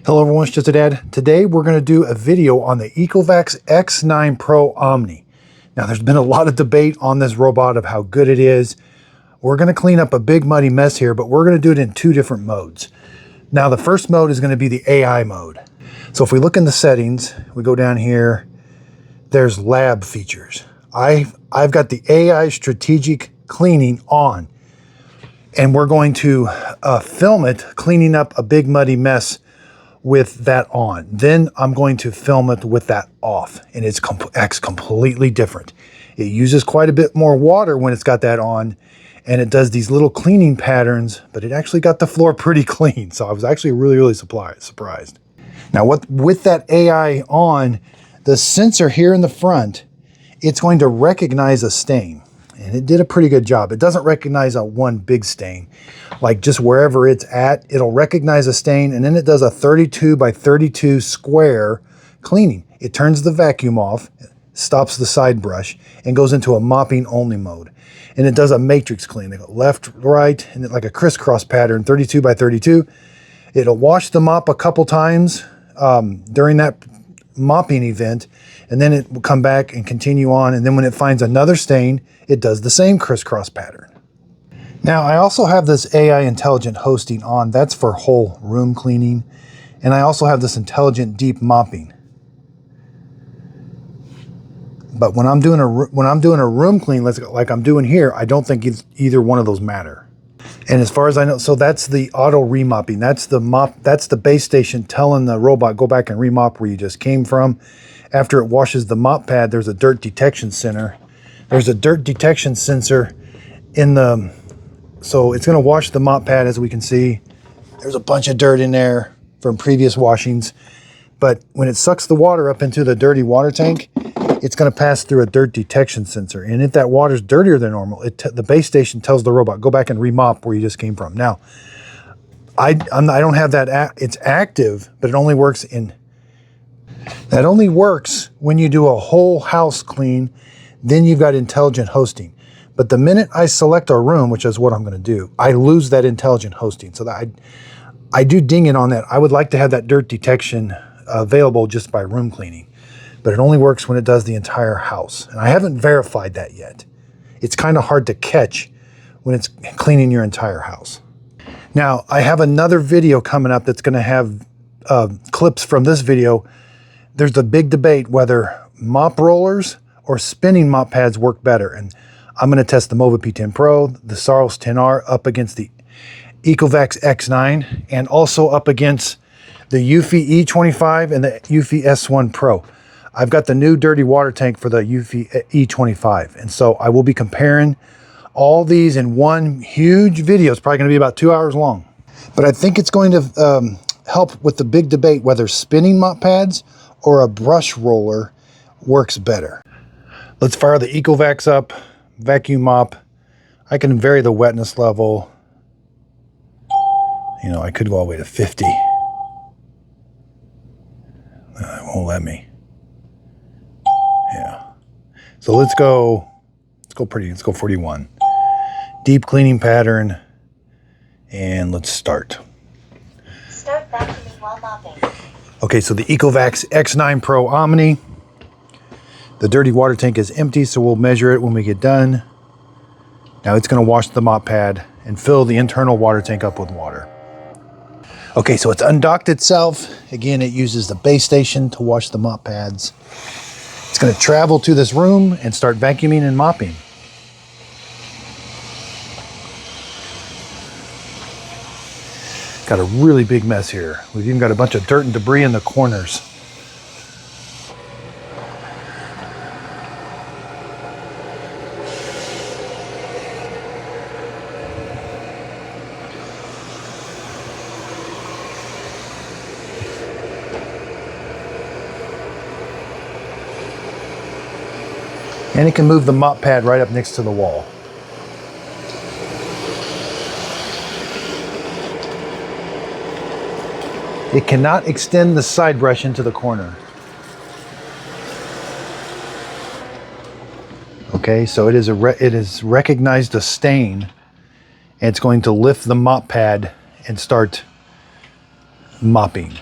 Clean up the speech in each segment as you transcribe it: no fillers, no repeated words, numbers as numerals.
Hello everyone, it's just a dad. Today we're going to do a video on the Ecovacs X9 Pro Omni. Now there's been a lot of debate on this robot of how good it is. We're going to clean up a big muddy mess here, but we're going to do it in two different modes. Now the first mode is going to be the AI mode. So if we look in the settings, we go down here, there's lab features. I've got the AI strategic cleaning on, and we're going to film it cleaning up a big muddy mess with that on. Then I'm going to film it with that off, and it acts completely different. It uses quite a bit more water when it's got that on, and it does these little cleaning patterns, but it actually got the floor pretty clean. So I was actually really surprised. Now with that AI on, the sensor here in the front, it's going to recognize a stain, and it did a pretty good job. It doesn't recognize a one big stain, like just wherever it's at, it'll recognize a stain, and then it does a 32 by 32 square cleaning. It turns the vacuum off, stops the side brush, and goes into a mopping only mode. And it does a matrix clean. They go left, right, and like a crisscross pattern, 32 by 32. It'll wash the mop a couple times during that mopping event, and then it will come back and continue on. And then when it finds another stain, it does the same crisscross pattern. Now, I also have this AI intelligent hosting on. That's for whole room cleaning. And I also have this intelligent deep mopping. But when I'm doing a room clean, like I'm doing here, I don't think either one of those matter. And as far as I know, so that's the auto remopping. That's the base station telling the robot, go back and remop where you just came from. After it washes the mop pad, there's a dirt detection center. There's a dirt detection sensor in the, so it's going to wash the mop pad. As we can see, there's a bunch of dirt in there from previous washings. But when it sucks the water up into the dirty water tank, it's going to pass through a dirt detection sensor. And if that water's dirtier than normal, the base station tells the robot, go back and remop where you just came from. Now, I don't have that, it's active, but it only works when you do a whole house clean. Then you've got intelligent hosting. But the minute I select a room, which is what I'm going to do, I lose that intelligent hosting. So that I do ding it on that. I would like to have that dirt detection available just by room cleaning. But it only works when it does the entire house. And I haven't verified that yet. It's kind of hard to catch when it's cleaning your entire house. Now, I have another video coming up that's going to have clips from this video. There's a big debate whether mop rollers or spinning mop pads work better. And I'm going to test the Mova P10 Pro, the Saros 10R up against the Ecovacs X9, and also up against the Eufy E25 and the Eufy S1 Pro. I've got the new dirty water tank for the Eufy E25. And so I will be comparing all these in one huge video. It's probably going to be about 2 hours long. But I think it's going to help with the big debate whether spinning mop pads or a brush roller works better. Let's fire the Ecovacs up, vacuum mop. I can vary the wetness level. You know, I could go all the way to 50. It won't let me. Yeah. So let's go 41. Deep cleaning pattern, and let's start. Start vacuuming while mopping. Okay, so the Ecovacs X9 Pro Omni. The dirty water tank is empty, so we'll measure it when we get done. Now it's going to wash the mop pad and fill the internal water tank up with water. Okay, so it's undocked itself. Again, it uses the base station to wash the mop pads. It's going to travel to this room and start vacuuming and mopping. Got a really big mess here. We've even got a bunch of dirt and debris in the corners. And it can move the mop pad right up next to the wall. It cannot extend the side brush into the corner. Okay, so it has recognized a stain, and it's going to lift the mop pad and start mopping.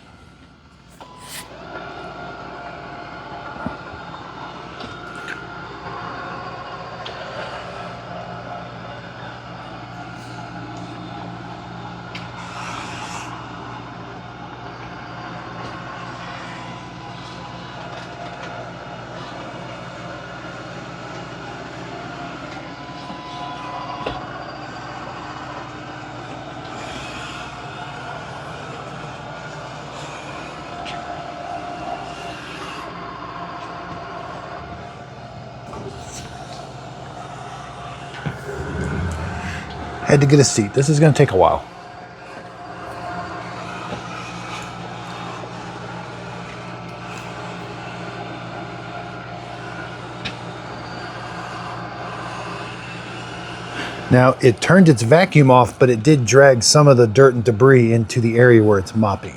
Had to get a seat. This is going to take a while. Now, it turned its vacuum off, but it did drag some of the dirt and debris into the area where it's mopping.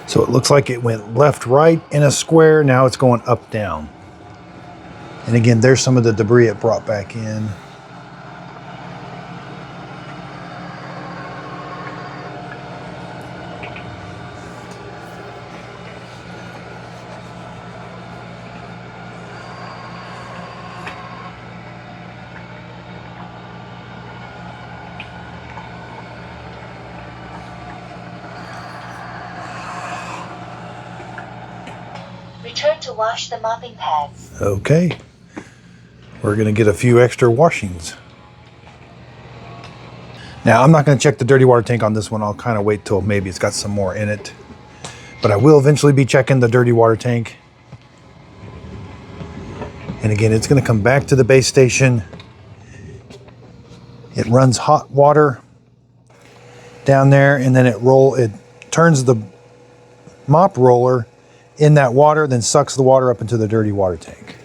So it looks like it went left, right in a square. Now it's going up, down. And again, there's some of the debris it brought back in. Return to wash the mopping pads. Okay. We're going to get a few extra washings. Now, I'm not going to check the dirty water tank on this one. I'll kind of wait till maybe it's got some more in it. But I will eventually be checking the dirty water tank. And again, it's going to come back to the base station. It runs hot water down there, and then it turns the mop roller in that water, then sucks the water up into the dirty water tank.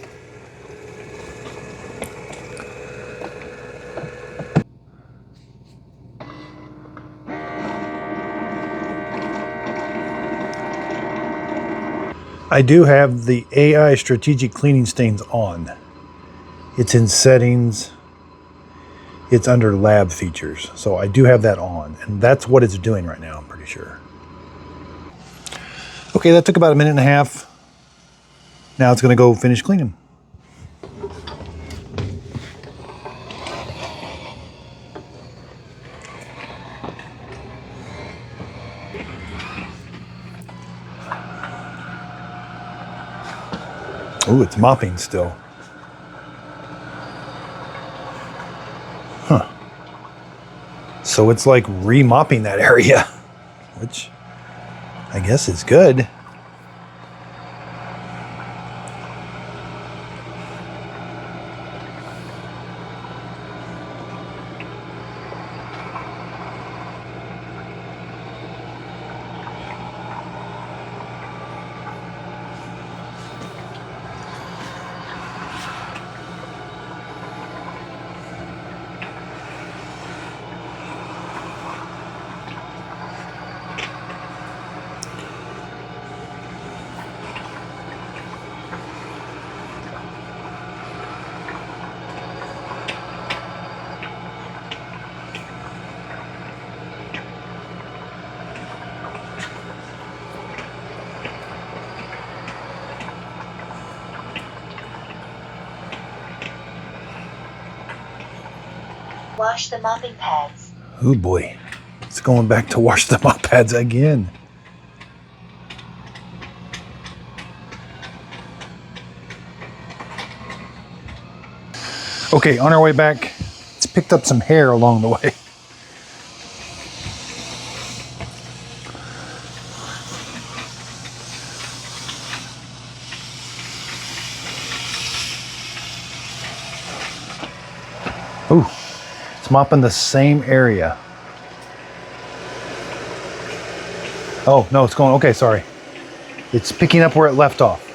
I do have the AI strategic cleaning stains on. It's in settings. It's under lab features. So I do have that on, and that's what it's doing right now, I'm pretty sure. Okay, that took about a minute and a half. Now it's going to go finish cleaning. Ooh, it's mopping still. Huh. So it's like re-mopping that area, which I guess is good. Wash the mopping pads. Oh boy, it's going back to wash the mop pads again. Okay, on our way back, it's picked up some hair along the way. Ooh, it's mopping the same area. Oh, no, it's going, okay, sorry. It's picking up where it left off.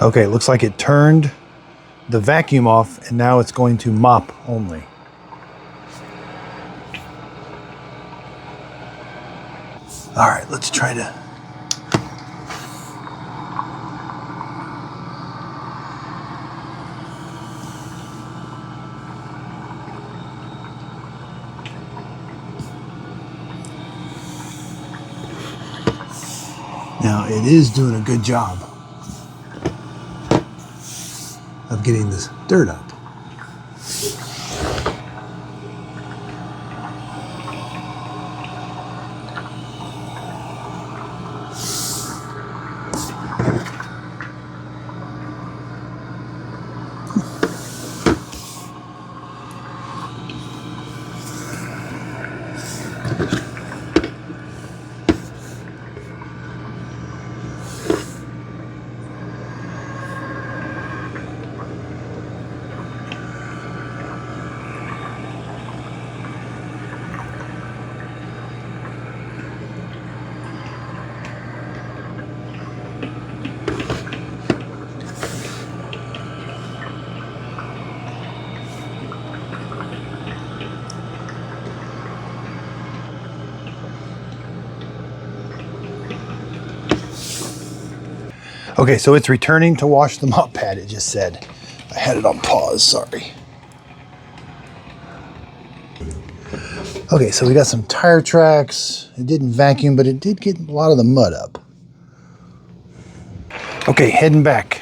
Okay, looks like it turned the vacuum off and now it's going to mop only. All right, let's try to. Now it is doing a good job of getting this dirt up. Okay, so it's returning to wash the mop pad, it just said. I had it on pause, sorry. Okay, so we got some tire tracks. It didn't vacuum, but it did get a lot of the mud up. Okay, heading back.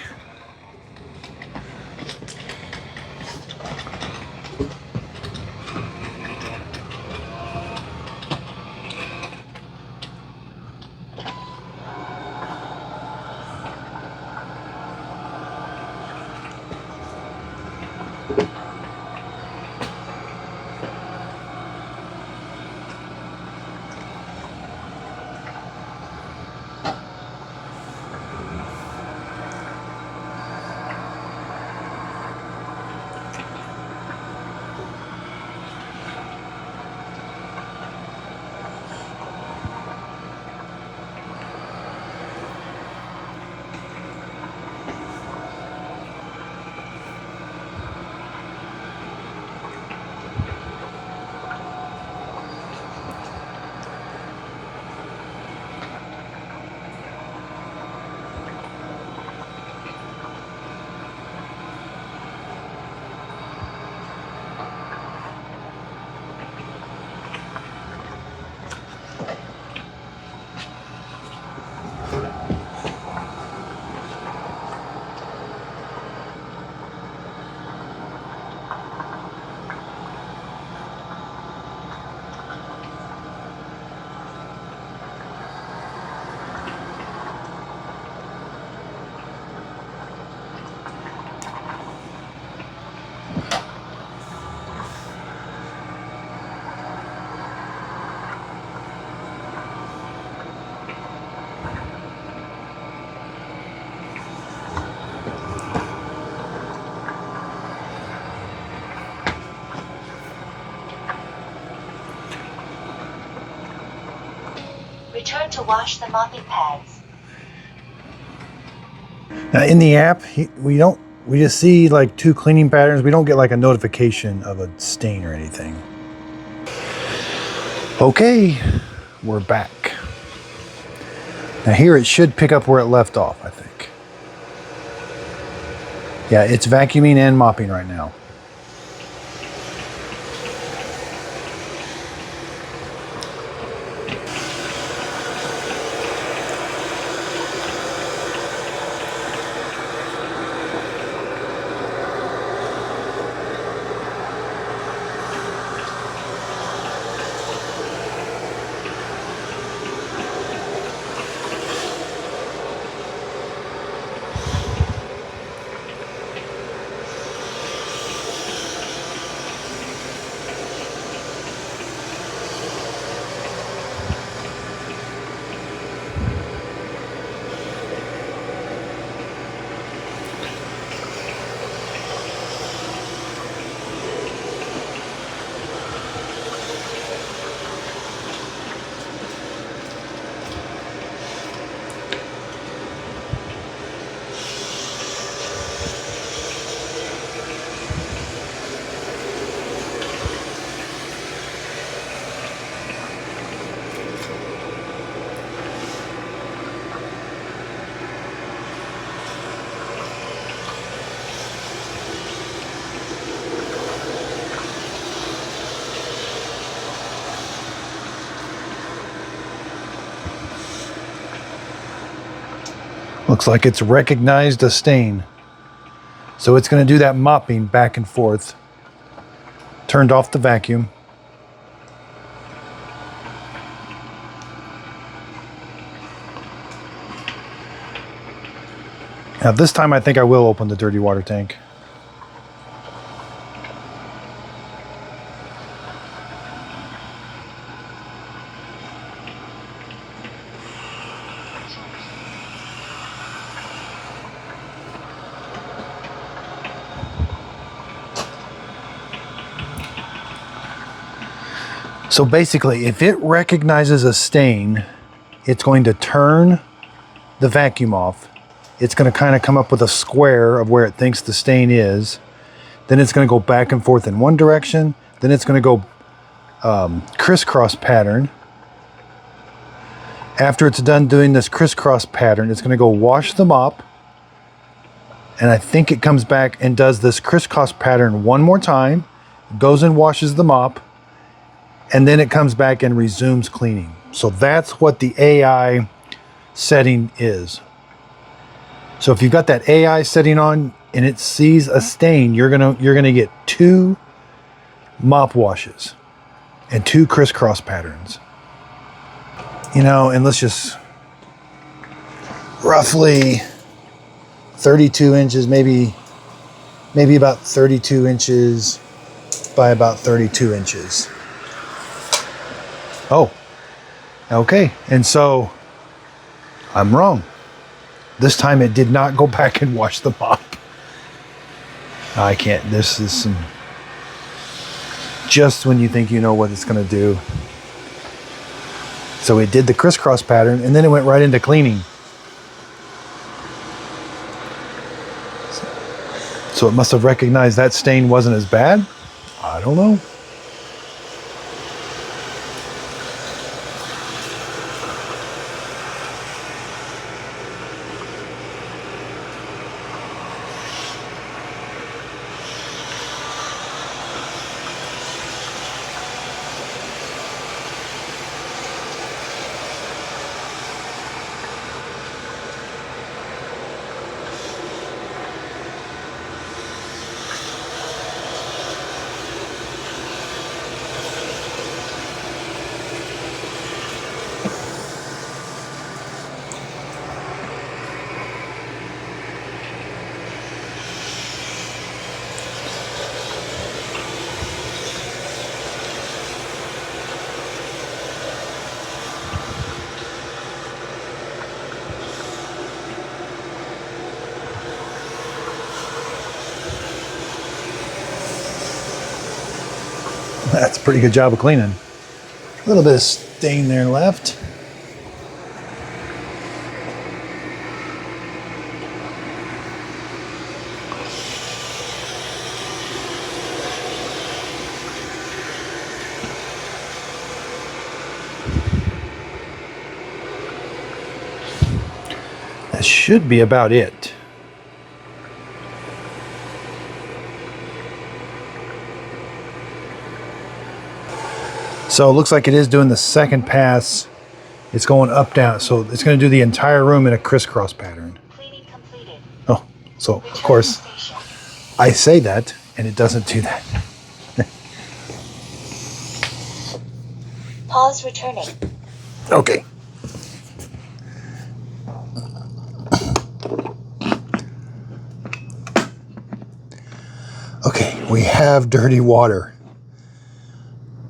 Return to wash the mopping pads. Now in the app, we just see like 2 cleaning patterns. We don't get like a notification of a stain or anything. Okay, we're back. Now here it should pick up where it left off, I think. Yeah, it's vacuuming and mopping right now. Looks like it's recognized a stain. So it's going to do that mopping back and forth. Turned off the vacuum. Now this time I think I will open the dirty water tank. So basically, if it recognizes a stain, it's going to turn the vacuum off. It's going to kind of come up with a square of where it thinks the stain is. Then it's going to go back and forth in one direction. Then it's going to go crisscross pattern. After it's done doing this crisscross pattern, it's going to go wash the mop. And I think it comes back and does this crisscross pattern one more time, goes and washes the mop, and then it comes back and resumes cleaning. So that's what the AI setting is. So if you've got that AI setting on and it sees a stain, you're gonna get 2 mop washes and 2 crisscross patterns. You know, and let's just roughly 32 inches, maybe about 32 inches by about 32 inches. Oh, okay. And so I'm wrong. This time it did not go back and wash the mop. I can't. This is some, just when you think you know what it's going to do. So it did the crisscross pattern and then it went right into cleaning. So it must have recognized that stain wasn't as bad. I don't know. That's a pretty good job of cleaning. A little bit of stain there left. That should be about it. So it looks like it is doing the second pass. It's going up, down. So it's going to do the entire room in a crisscross pattern. Cleaning completed. Oh, so of course I say that and it doesn't do that. Pause returning. Okay. Okay, we have dirty water.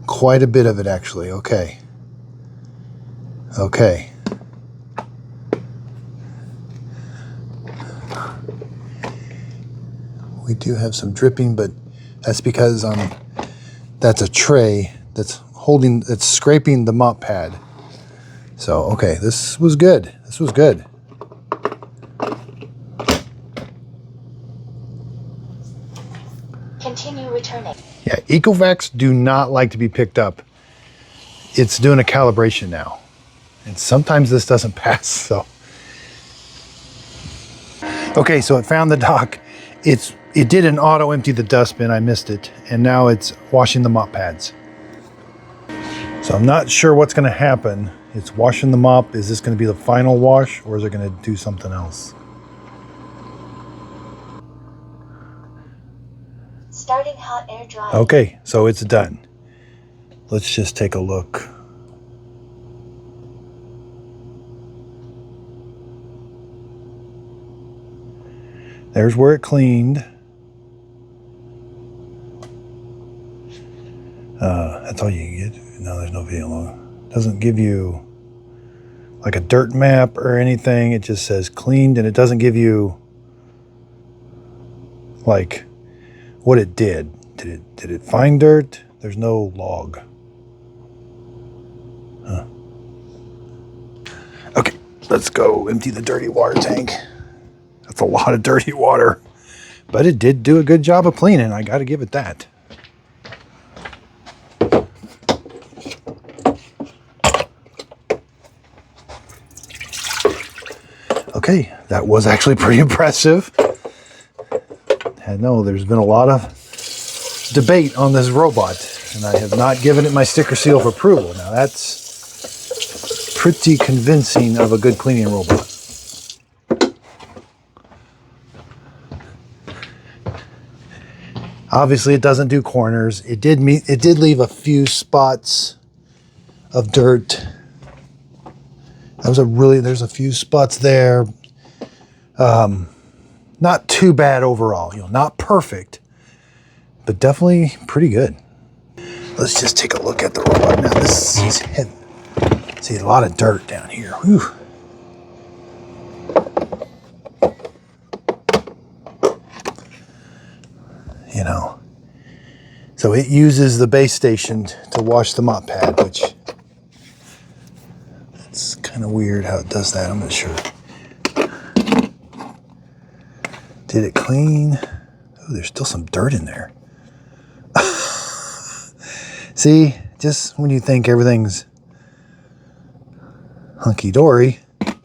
Quite a bit of it, actually. Okay. Okay. We do have some dripping, but that's because that's a tray that's scraping the mop pad. So, okay, this was good. This was good. Continue returning. Yeah, Ecovacs do not like to be picked up. It's doing a calibration now. And sometimes this doesn't pass, so. Okay, so it found the dock. It did an auto empty the dustbin, I missed it. And now it's washing the mop pads. So I'm not sure what's gonna happen It's washing the mop. Is this going to be the final wash, or is it going to do something else? Starting hot air dry. Okay, so it's done. Let's just take a look. There's where it cleaned. That's all you get. No, there's no video log. Doesn't give you like a dirt map or anything. It just says cleaned, and it doesn't give you like what it did. Did it find dirt? There's no log. Huh. Okay, let's go empty the dirty water tank. That's a lot of dirty water, but it did do a good job of cleaning. I got to give it that. Okay, that was actually pretty impressive. I know there's been a lot of debate on this robot, and I have not given it my sticker seal of approval. Now that's pretty convincing of a good cleaning robot. Obviously, it doesn't do corners. It did leave a few spots of dirt. There's a few spots there. Not too bad overall, not perfect, but definitely pretty good. Let's just take a look at the robot now. This is heavy. See, a lot of dirt down here. Whew. So it uses the base station to wash the mop pad, which it's kind of weird how it does that. I'm not sure. Did it clean? Oh, there's still some dirt in there. See, just when you think everything's hunky-dory, I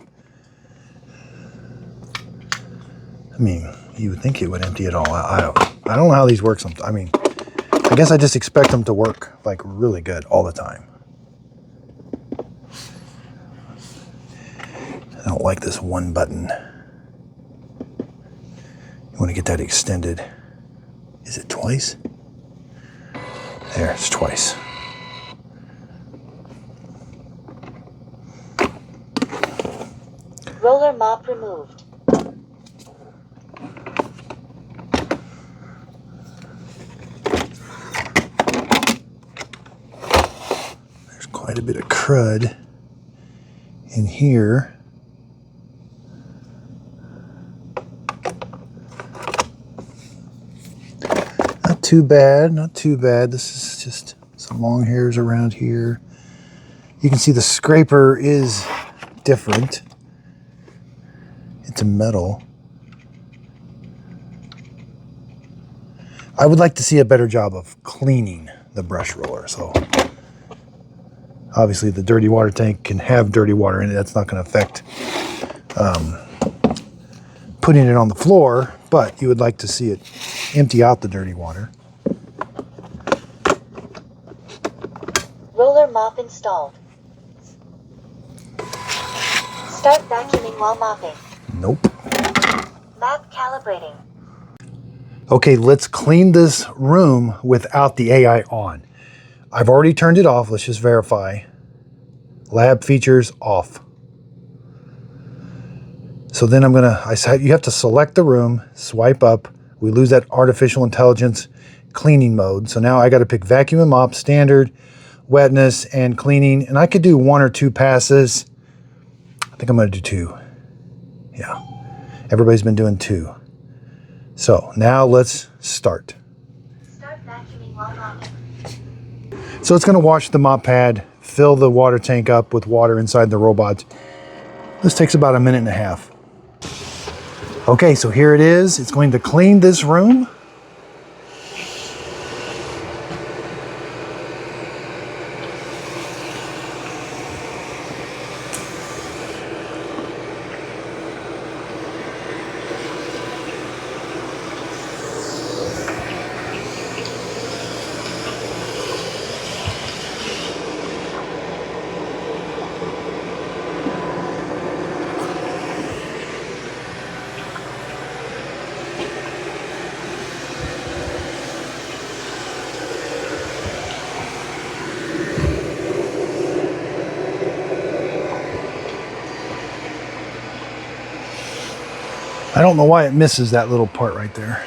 mean, you would think it would empty it all out. I don't know how these work sometimes. I mean, I guess I just expect them to work like really good all the time. I don't like this one button. You want to get that extended. Is it twice? There, it's twice. Roller mop removed. There's quite a bit of crud in here. Not too bad, not too bad. This is just some long hairs around here. You can see the scraper is different. It's a metal. I would like to see a better job of cleaning the brush roller. So obviously the dirty water tank can have dirty water in it. That's not going to affect putting it on the floor, but you would like to see it empty out the dirty water. Roller mop installed. Start vacuuming while mopping. Nope. Map calibrating. Okay, let's clean this room without the AI on. I've already turned it off. Let's just verify. Lab features off. So then you have to select the room, swipe up. We lose that artificial intelligence cleaning mode. So now I got to pick vacuum and mop, standard, wetness, and cleaning. And I could do 1 or 2 passes. I think I'm going to do 2. Yeah. Everybody's been doing 2. So now let's start. Start vacuuming while mopping. So it's going to wash the mop pad, fill the water tank up with water inside the robot. This takes about 1.5 minutes. Okay, so here it is. It's going to clean this room. I don't know why it misses that little part right there.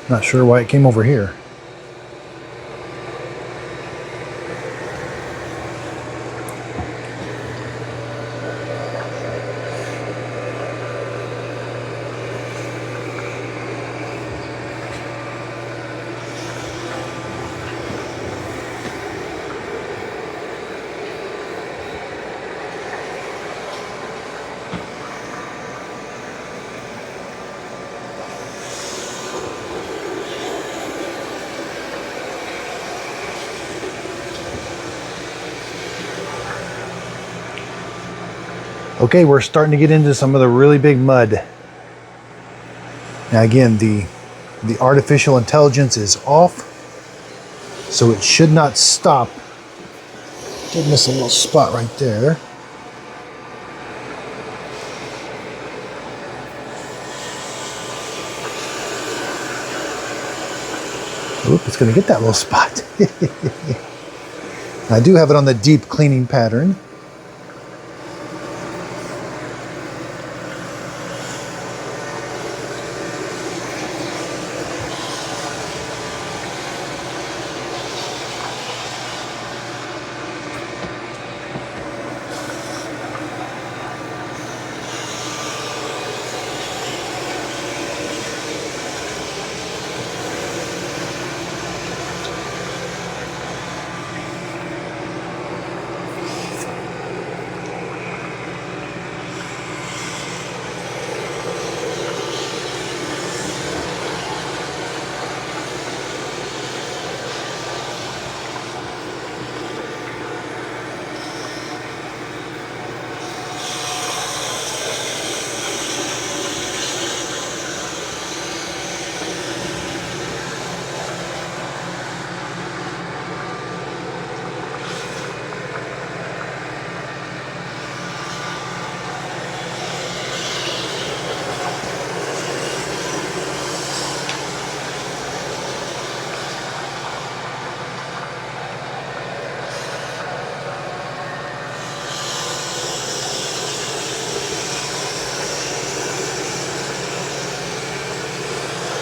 Not sure why it came over here. Okay, we're starting to get into some of the really big mud. Now again, the artificial intelligence is off, so it should not stop. Did miss a little spot right there. Oop, it's going to get that little spot. I do have it on the deep cleaning pattern.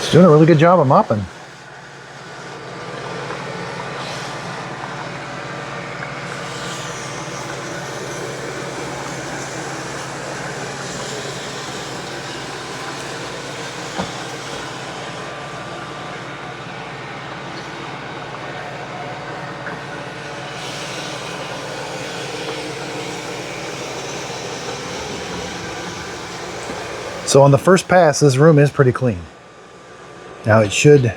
It's doing a really good job of mopping. So on the first pass, this room is pretty clean. Now it should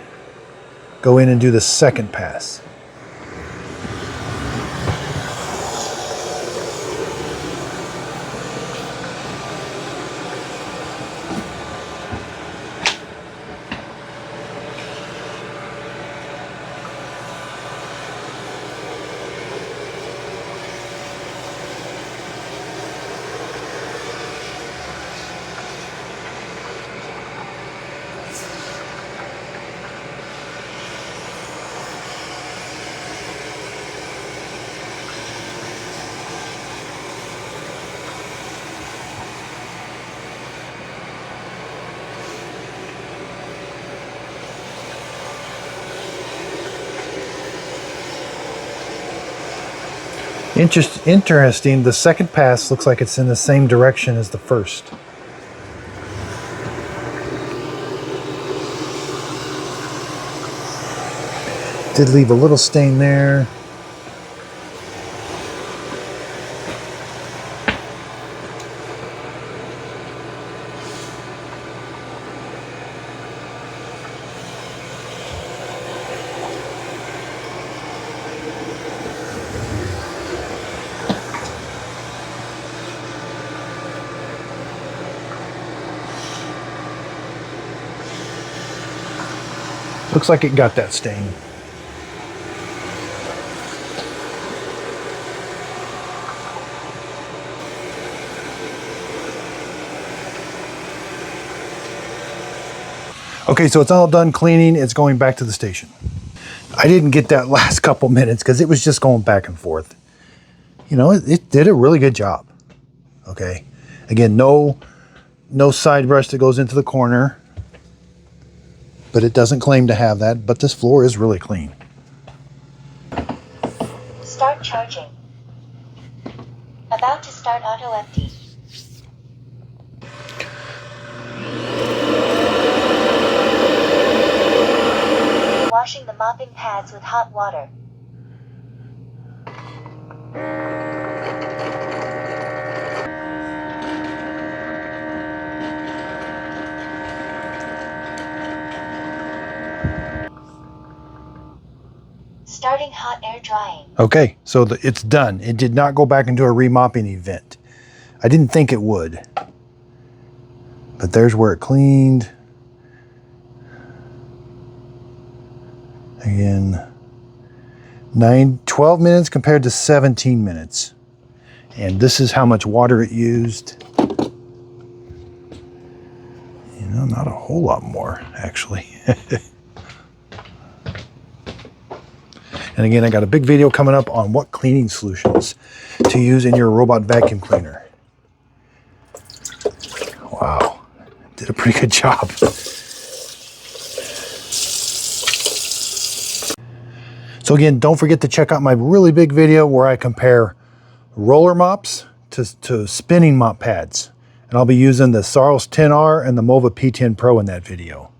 go in and do the second pass. Interesting, the second pass looks like it's in the same direction as the first. Did leave a little stain there. Looks like it got that stain. Okay, so it's all done cleaning. It's going back to the station. I didn't get that last couple minutes because it was just going back and forth. You know, it did a really good job. Okay. Again, no side brush that goes into the corner, but it doesn't claim to have that. But this floor is really clean. Start charging. About to start auto empty. Washing the mopping pads with hot water. Starting hot air drying. Okay, so it's done. It did not go back into a remopping event. I didn't think it would. But there's where it cleaned. Again, 12 minutes compared to 17 minutes. And this is how much water it used. You know, not a whole lot more, actually. And again, I got a big video coming up on what cleaning solutions to use in your robot vacuum cleaner. Wow, did a pretty good job. So again, don't forget to check out my really big video where I compare roller mops to spinning mop pads. And I'll be using the Saros 10R and the Mova P10 Pro in that video.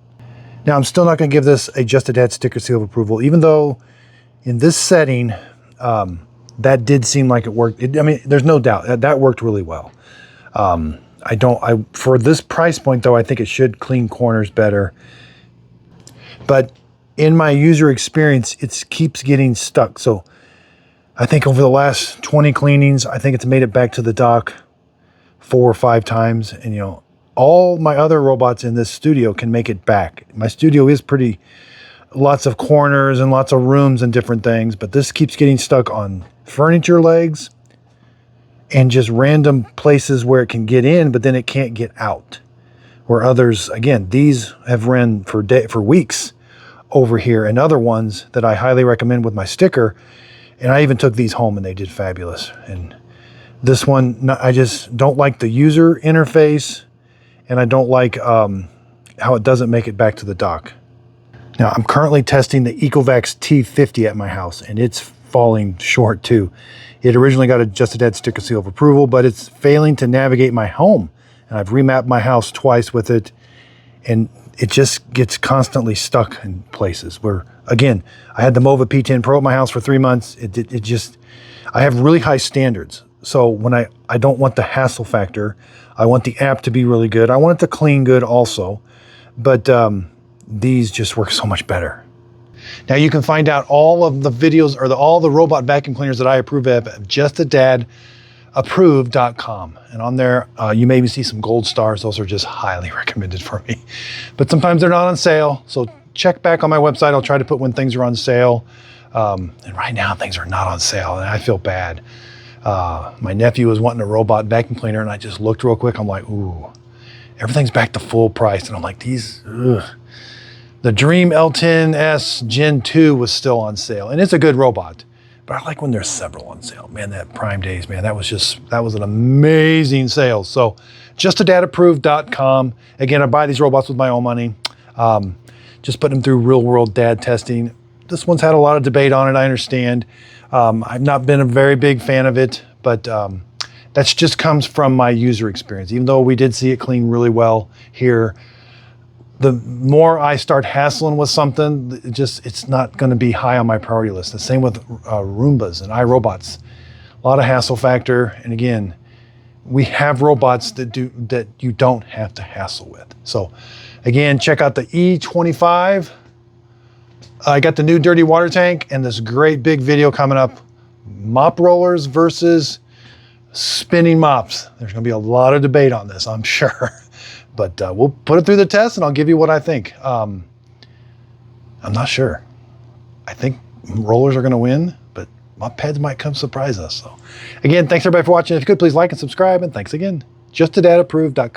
Now, I'm still not going to give this a Just a Dad sticker seal of approval, even though in this setting, that did seem like it worked. I mean, there's no doubt that worked really well. For this price point though, I think it should clean corners better. But in my user experience, it keeps getting stuck. So I think over the last 20 cleanings, I think it's made it back to the dock 4 or 5 times. And you know, all my other robots in this studio can make it back. My studio is lots of corners and lots of rooms and different things, but this keeps getting stuck on furniture legs and just random places where it can get in, but then it can't get out. Where others, again, these have ran for weeks over here, and other ones that I highly recommend with my sticker. And I even took these home and they did fabulous. And this one, I just don't like the user interface, and I don't like how it doesn't make it back to the dock. Now, I'm currently testing the Ecovacs T50 at my house, and it's falling short too. It originally got a Just a Dad sticker seal of approval, but it's failing to navigate my home. And I've remapped my house twice with it, and it just gets constantly stuck in places where, again, I had the Mova P10 Pro at my house for 3 months. I have really high standards. So when I don't want the hassle factor, I want the app to be really good. I want it to clean good also, but these just work so much better. Now you can find out all of the videos or all the robot vacuum cleaners that I approve of at justadadapproved.com. And on there, you maybe see some gold stars. Those are just highly recommended for me. But sometimes they're not on sale. So check back on my website. I'll try to put when things are on sale. And right now things are not on sale, and I feel bad. My nephew was wanting a robot vacuum cleaner, and I just looked real quick. I'm like, ooh, everything's back to full price. And I'm like, the Dream L10S Gen 2 was still on sale, and it's a good robot, but I like when there's several on sale. Man, that Prime Days, man, that was an amazing sale. So justadadapproved.com. Again, I buy these robots with my own money. Just put them through real world dad testing. this one's had a lot of debate on it, I understand. I've not been a very big fan of it, but that just comes from my user experience. Even though we did see it clean really well here, the more I start hassling with something, it's not going to be high on my priority list. The same with Roombas and iRobots. A lot of hassle factor, and again, we have robots that you don't have to hassle with. So again, check out the E25. I got the new dirty water tank and this great big video coming up. Mop rollers versus spinning mops. There's going to be a lot of debate on this, I'm sure. But we'll put it through the test and I'll give you what I think. I'm not sure. I think rollers are going to win, but mop pads might come surprise us. So again, thanks everybody for watching. If you could, please like and subscribe, and thanks again. JustADadApproved.com.